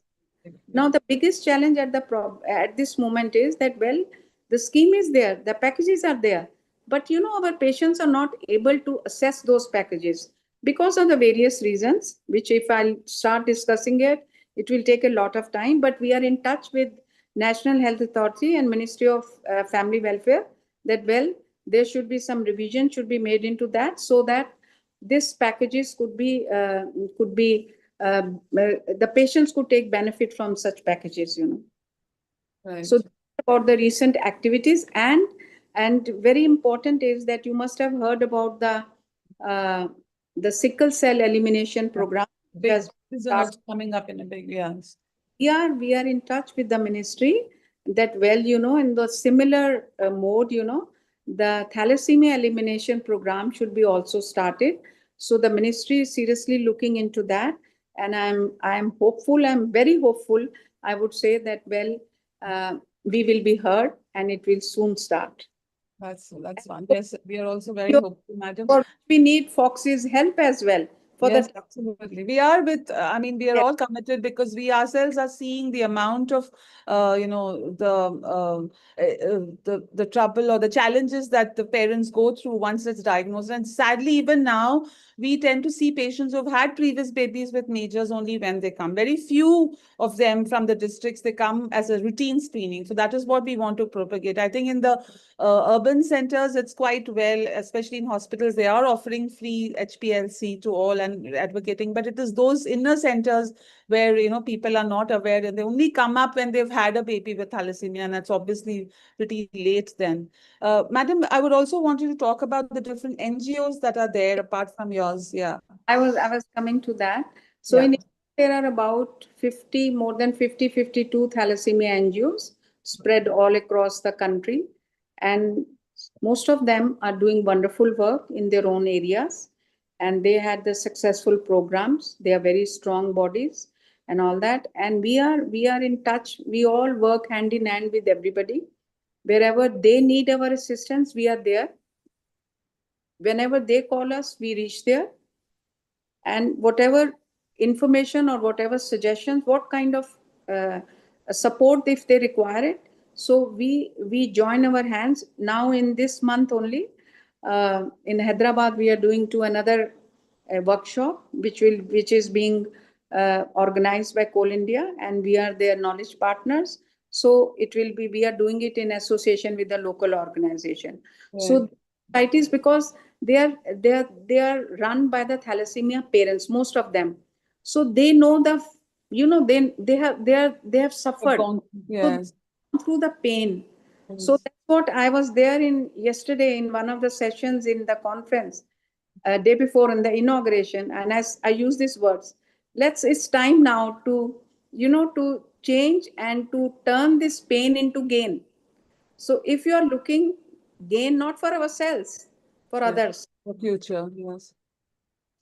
Now the biggest challenge at this moment is that, well, the scheme is there, the packages are there, but our patients are not able to access those packages because of the various reasons, which if I'll start discussing it will take a lot of time. But we are in touch with National Health Authority and Ministry of Family Welfare that, well, there should be some revision should be made into that, so that these packages could be the patients could take benefit from such packages, Right. So about the recent activities, and very important is that you must have heard about the sickle cell elimination program. Big results coming up in a big, yes. We are in touch with the ministry that, well, in the similar mode, the thalassemia elimination program should be also started. So the ministry is seriously looking into that, and I'm hopeful. I'm very hopeful. I would say that, well, we will be heard and it will soon start. That's one. Yes, we are also very hopeful, madam. We need Fogsi's help as well. Yes, absolutely. We are we are all committed, because we ourselves are seeing the amount of, the trouble or the challenges that the parents go through once it's diagnosed. And sadly, even now, we tend to see patients who've had previous babies with majors only when they come. Very few of them from the districts, they come as a routine screening. So that is what we want to propagate. I think in the urban centers, it's quite well, especially in hospitals, they are offering free HPLC to all, and and advocating, but it is those inner centers where, people are not aware and they only come up when they've had a baby with thalassemia, and that's obviously pretty late then. Madam, I would also want you to talk about the different NGOs that are there apart from yours. Yeah. I was coming to that. So Yeah. in India, there are about 50, more than 50, 52 thalassemia NGOs spread all across the country. And most of them are doing wonderful work in their own areas. And they had the successful programs. They are very strong bodies and all that. And we are in touch. We all work hand in hand with everybody. Wherever they need our assistance, we are there. Whenever they call us, we reach there, and whatever information or whatever suggestions, what kind of support if they require it, so we join our hands. Now in this month only, in Hyderabad, we are doing to another workshop which is being organized by Coal India, and we are their knowledge partners. So it will be, we are doing it in association with the local organization. So societies, because they are run by the thalassemia parents, most of them, so they know the, they have suffered, so Yes. through the pain. So that's what I was there in yesterday in one of the sessions in the conference, day before in the inauguration, and as I use these words, it's time now to, to change and to turn this pain into gain. So if you are looking gain not for ourselves, for others. The future, yes.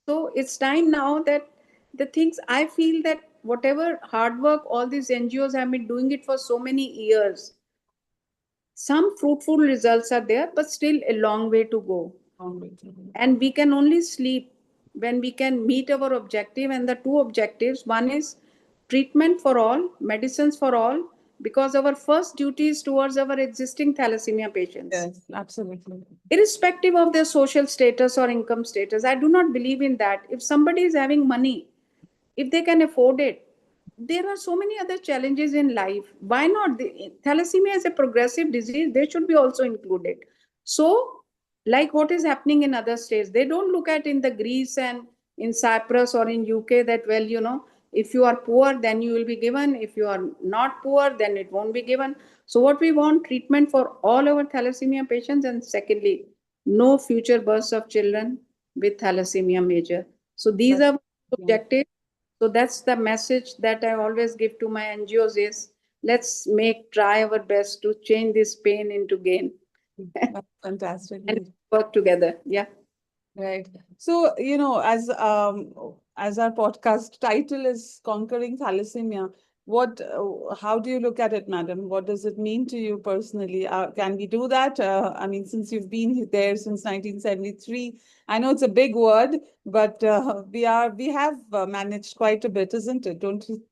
So it's time now that the things, I feel that whatever hard work all these NGOs have been doing it for so many years, some fruitful results are there, but still a long way to go. And we can only sleep when we can meet our objective. And the two objectives, one is treatment for all, medicines for all, because our first duty is towards our existing thalassemia patients. Yes, absolutely. Irrespective of their social status or income status. I do not believe in that. If somebody is having money, if they can afford it, there are so many other challenges in life. Why not? Thalassemia is a progressive disease. They should be also included. So, like what is happening in other states, they don't look at in the Greece and in Cyprus or in UK that, well, if you are poor, then you will be given. If you are not poor, then it won't be given. So what we want, treatment for all our thalassemia patients. And secondly, no future births of children with thalassemia major. So these are objectives. So that's the message that I always give to my NGOs is, let's try our best to change this pain into gain. That's fantastic. And work together. Yeah. Right. So, as our podcast title is Conquering Thalassemia, how do you look at it, madam? What does it mean to you personally? Can we do that? I mean, since you've been there since 1973, I know it's a big word, but we have managed quite a bit, isn't it? Don't you?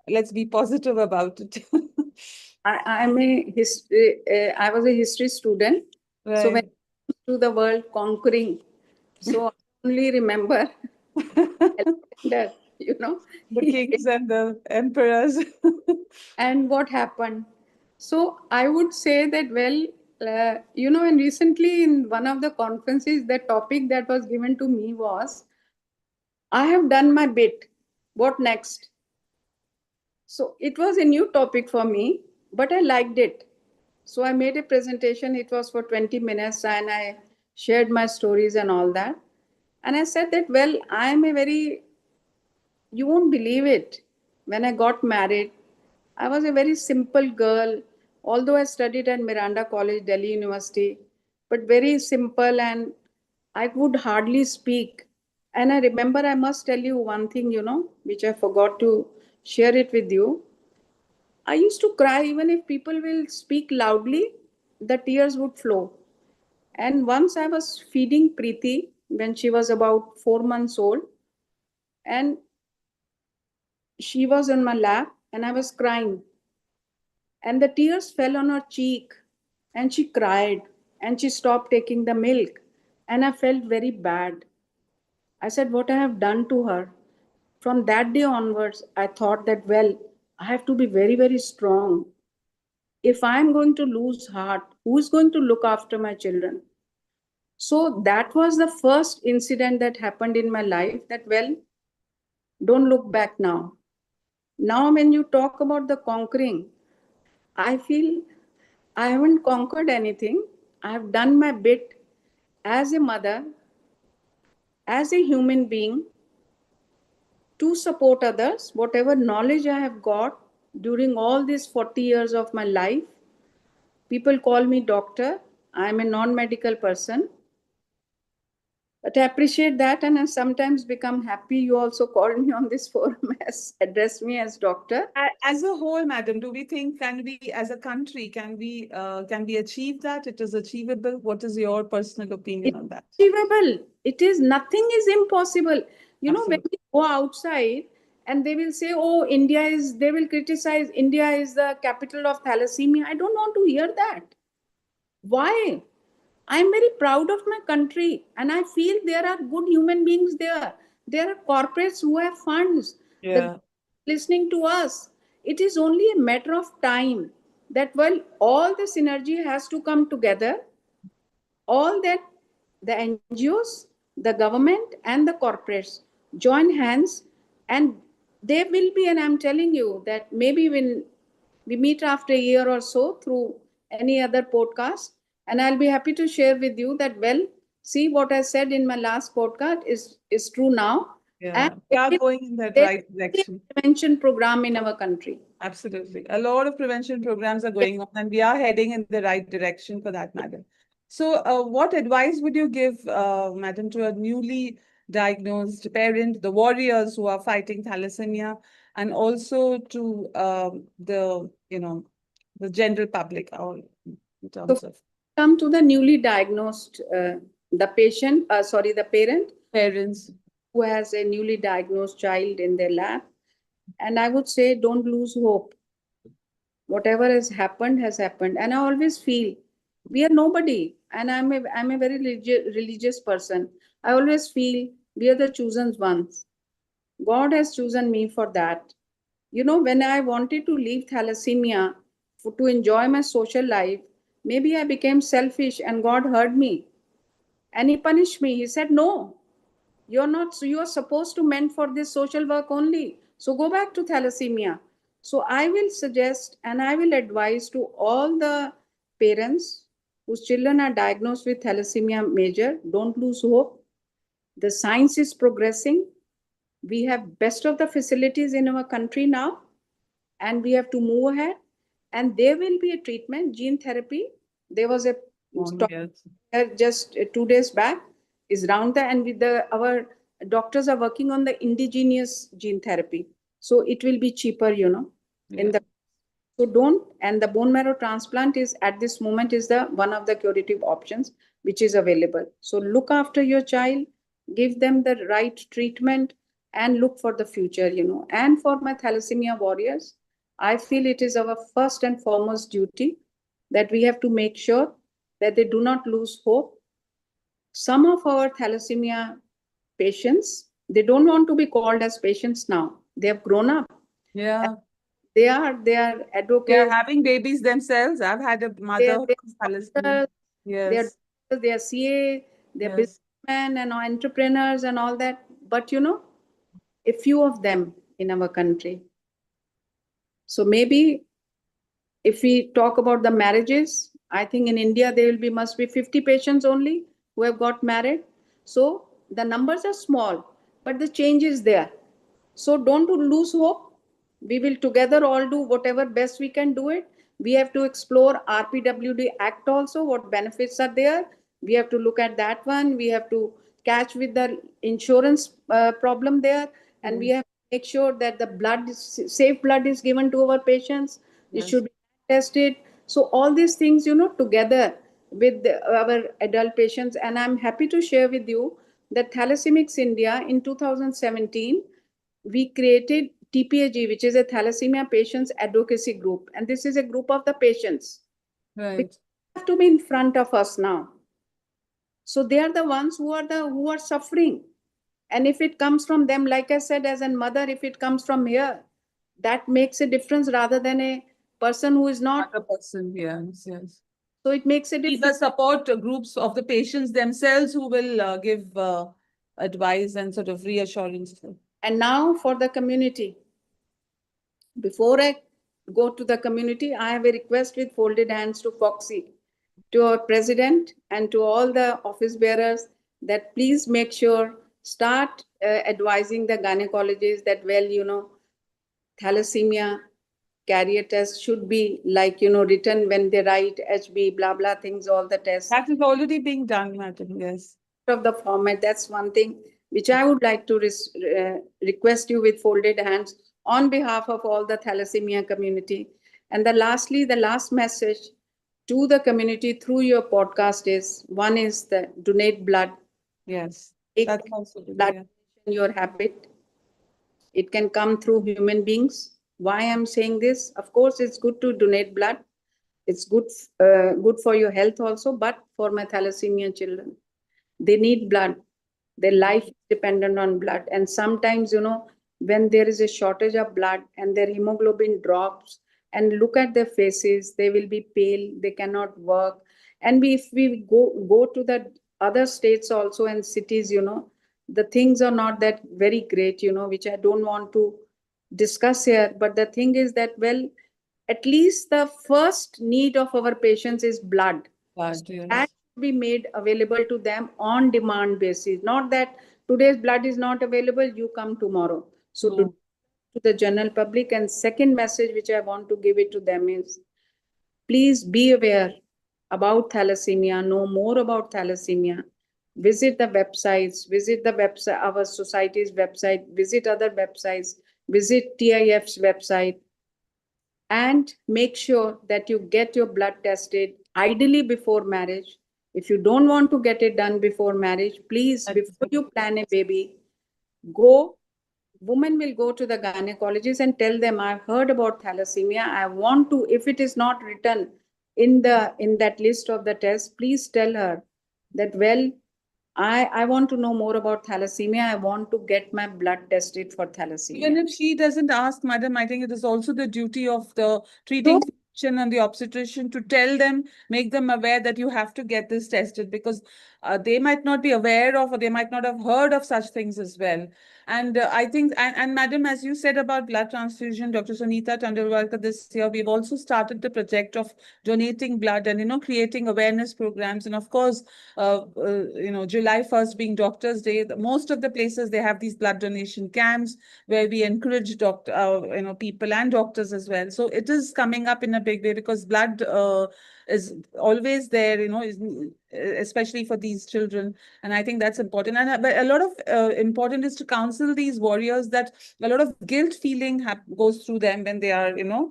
Let's be positive about it. I was a history student. Right. So when it comes to the word conquering, so I only remember Alexander, the kings and the emperors. and what happened. So I would say that, well, and recently in one of the conferences, the topic that was given to me was, I have done my bit. What next? So it was a new topic for me, but I liked it. So I made a presentation. It was for 20 minutes and I shared my stories and all that. And I said that, well, you won't believe it. When I got married, I was a very simple girl, although I studied at Miranda College, Delhi University, but very simple, and I would hardly speak. And I remember, I must tell you one thing, which I forgot to share it with you. I used to cry even if people will speak loudly, the tears would flow. And once I was feeding Preeti when she was about 4 months old, and she was on my lap, and I was crying. And the tears fell on her cheek, and she cried, and she stopped taking the milk. And I felt very bad. I said, what I have done to her. From that day onwards, I thought that, well, I have to be very, very strong. If I'm going to lose heart, who is going to look after my children? So that was the first incident that happened in my life that, well, don't look back now. Now, when you talk about the conquering, I feel I haven't conquered anything. I have done my bit as a mother, as a human being, to support others. Whatever knowledge I have got during all these 40 years of my life, people call me doctor. I am a non-medical person. But I appreciate that, and I sometimes become happy you also called me on this forum as address me as doctor. As a whole, madam, do we think, can we, as a country, can we achieve that? It is achievable. What is your personal opinion on that? Achievable. It is, nothing is impossible. You know, when Absolutely. we go outside and they will say, oh, India is, they will criticize India is the capital of thalassemia. I don't want to hear that. Why? I'm very proud of my country and I feel there are good human beings there. There are corporates who have funds. The Yeah. listening to us. It is only a matter of time that, well, all the synergy has to come together, all that the NGOs, the government, and the corporates join hands, and there will be, and I'm telling you that maybe when we meet after a year or so through any other podcast, and I'll be happy to share with you that, well, see what I said in my last podcast is true now. And Yeah. We are going in that there right is direction. a prevention program in our country. Absolutely. A lot of prevention programs are going on, and we are heading in the right direction for that, madam. So, what advice would you give, madam, to a newly diagnosed parent, the warriors who are fighting thalassemia, and also to the general public, or in So terms of come to the newly diagnosed, the patient, sorry, the parent parents? who has a newly diagnosed child in their lap. And I would say, don't lose hope. Whatever has happened has happened. And I always feel we are nobody. And I'm a very religious person. I always feel we are the chosen ones. God has chosen me for that. You know, when I wanted to leave thalassemia to enjoy my social life, maybe I became selfish and God heard me and he punished me. He said, no, you're not, so you are supposed to meant for this social work only. So go back to thalassemia. So I will suggest and I will advise to all the parents whose children are diagnosed with thalassemia major, don't lose hope. The science is progressing. We have best of the facilities in our country now, and we have to move ahead. And there will be a treatment, gene therapy. There was a talk Yes. just 2 days back is round there, and with our doctors are working on the indigenous gene therapy. So it will be cheaper, you know, in Yeah. the, so don't, and the bone marrow transplant is at this moment is the one of the curative options which is available. So look after your child, give them the right treatment, and look for the future, you know. And for my thalassemia warriors, I feel it is our first and foremost duty that we have to make sure that they do not lose hope. Some of our thalassemia patients, they don't want to be called as patients now. They have grown up. Yeah. They are They are advocates. having babies themselves. I've had a They are, mother they who's are Palestinian. doctors, they are Yes. doctors, they are CA, they are Yes. businessmen and entrepreneurs and all that. But you know, a few of them in our country. So maybe if we talk about the marriages, I think in India there will be must be 50 patients only who have got married. So the numbers are small, but the change is there. So don't lose hope. We will together all do whatever best we can do it. We have to explore RPWD Act also, what benefits are there. We have to look at that one. We have to catch with the insurance problem there. And we Yes. have to make sure that the safe blood is given to our patients. It Yes. should be tested. So all these things, you know, together with our adult patients. And I'm happy to share with you that Thalassemics India in 2017, we created TPAG, which is a thalassemia patients advocacy group. And this is a group of the patients. Right. Have to be in front of us now. So they are the ones who are suffering. And if it comes from them, like I said, as a mother, if it comes from here, that makes a difference rather than a person who is not. Other person. Yes. Yes. So it makes a The difference. support groups of the patients themselves who will give advice and sort of reassurance. And now for the community. Before I go to the community, I have a request with folded hands to Foxy, to our president and to all the office bearers, that please make sure, start advising the gynecologists that, well, thalassemia carrier test should be like, written when they write HB, blah, blah, things, all the tests. That is already being done, madam, yes. Of the format, that's one thing which I would like to request you with folded hands on behalf of all the thalassemia community. And lastly, the last message to the community through your podcast is, one is the donate blood. Yes, Make that's also good, blood yeah. your habit. It can come through human beings. Why I'm saying this? Of course, it's good to donate blood. It's good for your health also, but for my thalassemia children, they need blood. Their life is dependent on blood. And sometimes, when there is a shortage of blood and their hemoglobin drops, and look at their faces, they will be pale, they cannot work. And if we go to the other states also and cities, the things are not that very great, which I don't want to discuss here. But the thing is that, well, at least the first need of our patients is blood. Blood, yes. That should be made available to them on demand basis. Not that today's blood is not available, you come tomorrow. So No. to the general public. And second message which I want to give it to them is, please be aware about thalassemia, know more about thalassemia. Visit the websites, visit the website, our society's website, visit other websites, visit TIF's website, and make sure that you get your blood tested ideally before marriage. If you don't want to get it done before marriage, please, before you plan a baby, women will go to the gynecologist and tell them, I've heard about thalassemia. I want to, if it is not written in that list of the tests, please tell her that, well, I want to know more about thalassemia. I want to get my blood tested for thalassemia. Even if she doesn't ask, madam, I think it is also the duty of the treating physician and the obstetrician to tell them, make them aware that you have to get this tested, because they might not be aware of, or they might not have heard of such things as well. And I think, and madam, as you said about blood transfusion, Dr. Sunita Tandulwadkar, this year, we've also started the project of donating blood and, creating awareness programs. And of course, July 1st being Doctors' Day, most of the places, they have these blood donation camps where we encourage people and doctors as well. So it is coming up in a big way, because blood is always there, especially for these children. And I think that's important. And but a lot of important is to counsel these warriors that a lot of guilt feeling goes through them when they are, that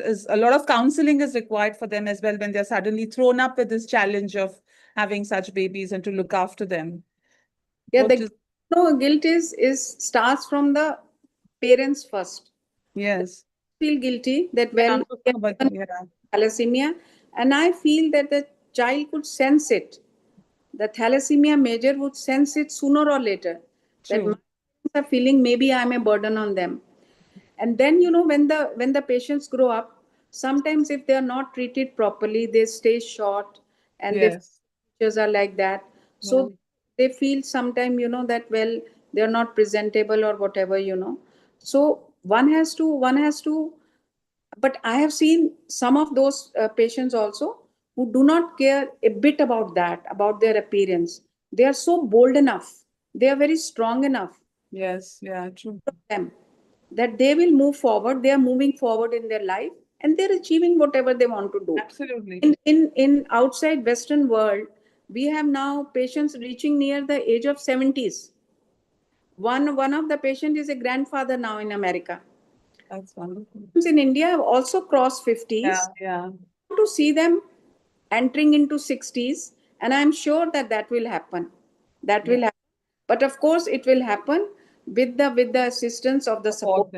is a lot of counseling is required for them as well, when they're suddenly thrown up with this challenge of having such babies and to look after them. Yeah, guilt is starts from the parents first. Yes. Feel guilty that, well, yeah. thalassemia, and I feel that the child could sense it. The thalassemia major would sense it sooner or later. True. That my parents are feeling maybe I'm a burden on them. And then, when the patients grow up, sometimes if they are not treated properly, they stay short, and their features are like that. So they feel sometimes, that, well, they're not presentable or whatever, So one has to, but I have seen some of those patients also who do not care a bit about that, about their appearance. They are so bold enough. They are very strong enough. Yes, yeah, true. Them, that they will move forward. They are moving forward in their life, and they're achieving whatever they want to do. Absolutely. In outside Western world, we have now patients reaching near the age of 70s. One of the patient is a grandfather now in America. That's wonderful. In India have also crossed 50s. Yeah. To see them entering into 60s, and I'm sure that will happen. That will happen. But of course, it will happen with the assistance of the support,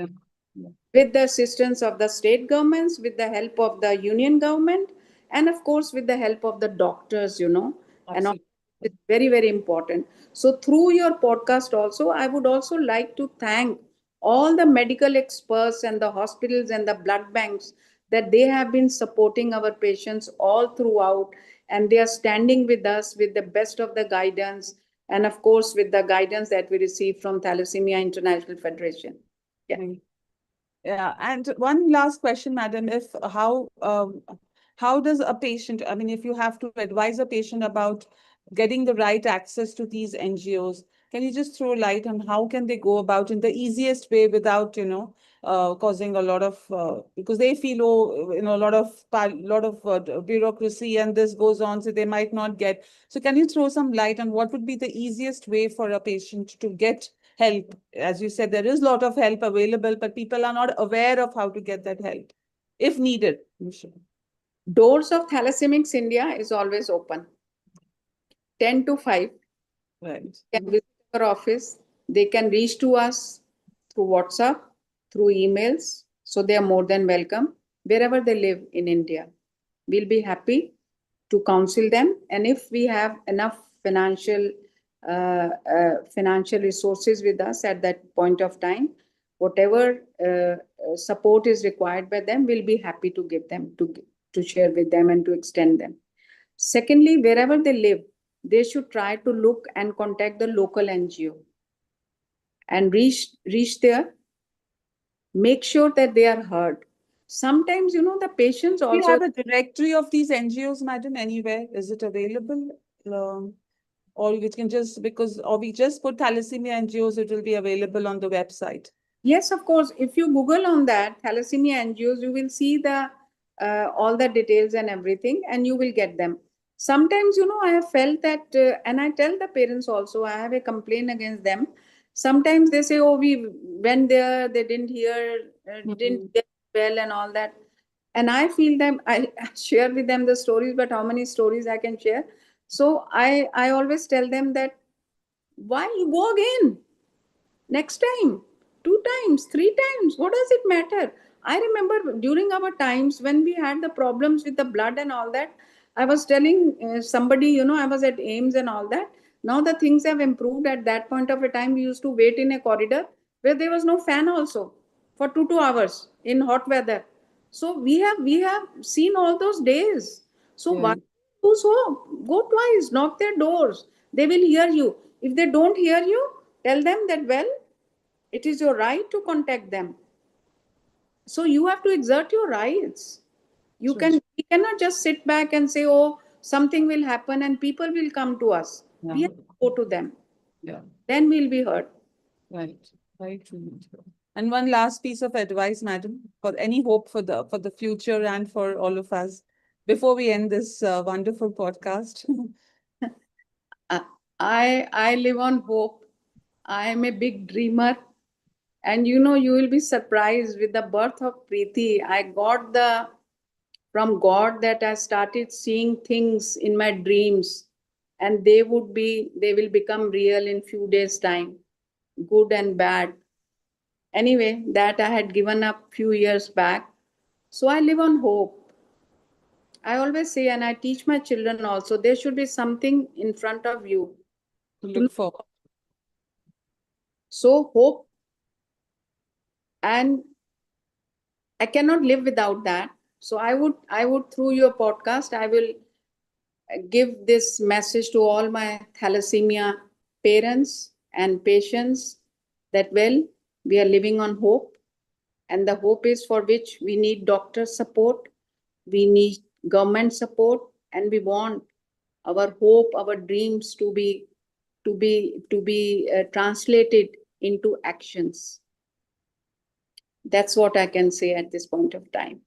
with the assistance of the state governments, with the help of the union government, and of course with the help of the doctors, and it's very, very important. So through your podcast also, I would also like to thank all the medical experts and the hospitals and the blood banks that they have been supporting our patients all throughout, and they are standing with us with the best of the guidance, and of course with the guidance that we receive from Thalassemia International Federation. Yeah. Yeah, and one last question, madam, if how does a patient, I mean, if you have to advise a patient about getting the right access to these NGOs, can you just throw light on how can they go about in the easiest way without, causing a lot of, because they feel, oh, a lot of bureaucracy and this goes on, so they might not get. So can you throw some light on what would be the easiest way for a patient to get help? As you said, there is a lot of help available, but people are not aware of how to get that help, if needed. Doors of Thalassemics India is always open. 10 to 5. Right. They can visit our office. They can reach to us through WhatsApp, through emails. So they are more than welcome wherever they live in India. We'll be happy to counsel them. And if we have enough financial resources with us at that point of time, whatever support is required by them, we'll be happy to give them, to share with them and to extend them. Secondly, wherever they live, they should try to look and contact the local NGO and reach there. Make sure that they are heard. Sometimes, the patients Do you also. have a directory of these NGOs, madam, anywhere? Is it available? Or we can just, or we just put thalassemia NGOs, it will be available on the website. Yes, of course. If you Google on that, Thalassemia NGOs, you will see the all the details and everything, and you will get them. Sometimes, I have felt that, and I tell the parents also, I have a complaint against them. Sometimes they say, oh, we went there, they didn't hear, didn't get well and all that. And I feel them, I share with them the stories, but how many stories I can share? So I always tell them that, why you go again? Next time, 2 times, 3 times, what does it matter? I remember during our times when we had the problems with the blood and all that, I was telling somebody, I was at AIMS and all that. Now the things have improved. At that point of a time, we used to wait in a corridor where there was no fan also for 2 hours in hot weather. So we have seen all those days. So why lose hope? Go twice, knock their doors. They will hear you. If they don't hear you, tell them that, well, it is your right to contact them. So you have to exert your rights. We cannot just sit back and say, oh, something will happen and people will come to us. Yeah. We have to go to them. Yeah. Then we'll be heard. Right. Right. And one last piece of advice, madam, for any hope for the future and for all of us before we end this wonderful podcast. I live on hope. I am a big dreamer. And you will be surprised with the birth of Preeti. I got from God that I started seeing things in my dreams, and they will become real in few days' time, good and bad. Anyway, that I had given up few years back. So I live on hope. I always say, and I teach my children also, there should be something in front of you to look for. So hope, and I cannot live without that. So I would through your podcast, I will give this message to all my thalassemia parents and patients that, well, we are living on hope, and the hope is for which we need doctor support, we need government support, and we want our hope, our dreams to be translated into actions. That's what I can say at this point of time.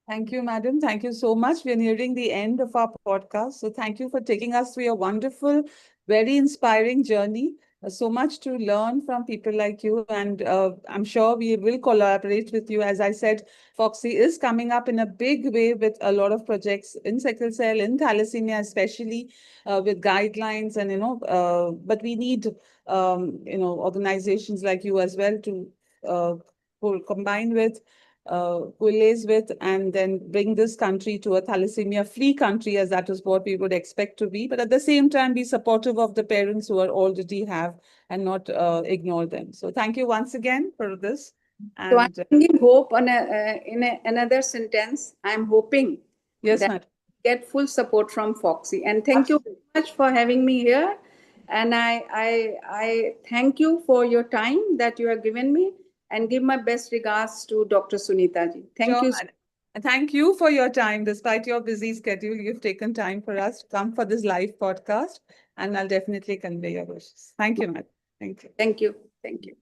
Thank you, madam. Thank you so much. We're nearing the end of our podcast. So thank you for taking us through a wonderful, very inspiring journey. So much to learn from people like you. And I'm sure we will collaborate with you. As I said, Fogsi is coming up in a big way with a lot of projects in sickle cell, in thalassemia, especially with guidelines. And, but we need, organizations like you as well to combine with, coalesce with, and then bring this country to a thalassemia-free country, as that is what we would expect to be. But at the same time, be supportive of the parents who already have and not ignore them. So thank you once again for this. So I'm And bringing hope on another sentence. I'm hoping yes, that madam. get full support from Foxy. And thank you very much for having me here. And I thank you for your time that you have given me, and give my best regards to Dr. Sunita ji. Thank Sure, you. madam. And thank you for your time. Despite your busy schedule, you've taken time for us to come for this live podcast, and I'll definitely convey your wishes. Thank you, madam. Thank you. Thank you. Thank you.